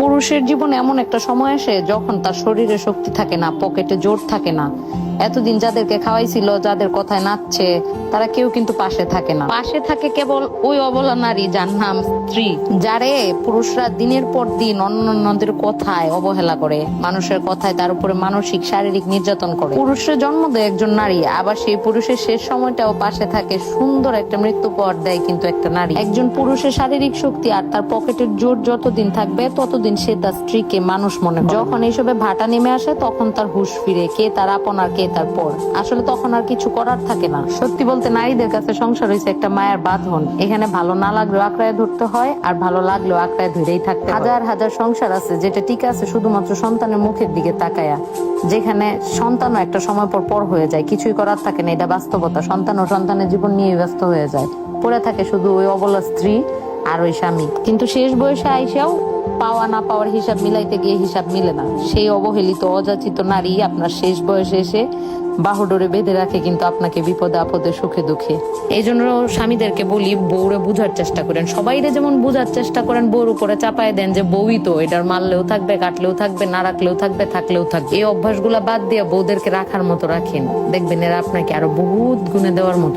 পুরুষের জীবনে এমন একটা সময় আসে যখন তার শরীরে শক্তি থাকে না, পকেটে জোর থাকে না। এতদিন যাদেরকে খাওয়াইছিল, যাদের কথায় নাচছে, তারা কেউ কিন্তু পাশে থাকে না। পাশে থাকে কেবল ওই অবলা নারী যার নাম স্ত্রী, যারে পুরুষরা দিনের পর দিন অন্যান্যদের কথায় অবহেলা করে, মানুষের কথায় তার উপরে মানসিক শারীরিক নির্যাতন করে। পুরুষের জন্ম দেয় একজন নারী, আবার সেই পুরুষের শেষ সময়টাও পাশে থাকে, সুন্দর একটা মৃত্যু পর দেয় কিন্তু একটা নারী। একজন পুরুষের শারীরিক শক্তি আর তার পকেটের জোর যতদিন থাকবে ততদিন সে তার স্ত্রীকে মানুষ মনে করে। যখন এইসবে ভাটা নেমে আসে তখন তার হুঁশ ফিরে, কে তার আপন আর কে তার পর। আসলে তখন আর কিছু করার থাকে না। সত্যি বলতে নারীদের কাছে সংসার হয়েছে একটা মায়ের বাঁধন। এখানে ভালো না লাগলেও আঁকড়ায় ধরতে হয়, আর ভালো লাগলেও আঁকড়ায় ধরেই থাকতে হয়। হাজার হাজার সংসার আছে যেটা টিকে আছে শুধুমাত্র সন্তানের মুখের দিকে তাকায়া, যেখানে সন্তানও একটা সময় পর পর হয়ে যায়, কিছুই করার থাকে না। এটা বাস্তবতা। সন্তান ও সন্তানের জীবন নিয়ে ব্যস্ত হয়ে যায়, পড়ে থাকে শুধু ওই অবলা স্ত্রী আর ওই স্বামী। কিন্তু শেষ বয়সে আইসাও পাওয়া না পাওয়ার হিসাব মিলাইতে গিয়ে হিসাব মিলে না। সেই অবহেলিত অযাচিত নারী আপনার শেষ বয়সে এসে বাহুডোরে বেঁধে রাখে কিন্তু আপনাকে বিপদে আপদে সুখে দুঃখে। এই জন্য স্বামীদেরকে বলি, বউরে বুঝার চেষ্টা করেন। সবাইরে যেমন বুঝার চেষ্টা করেন, বউর উপরে চাপায় দেন যে বউই তো, এটার মারলেও থাকবে, কাটলেও থাকবে, না রাখলেও থাকবে, থাকলেও থাকবে। এই অভ্যাসগুলা বাদ দিয়ে বউদেরকে রাখার মতো রাখেন, দেখবেন এরা আপনাকে আরো বহুত গুণে দেওয়ার মতো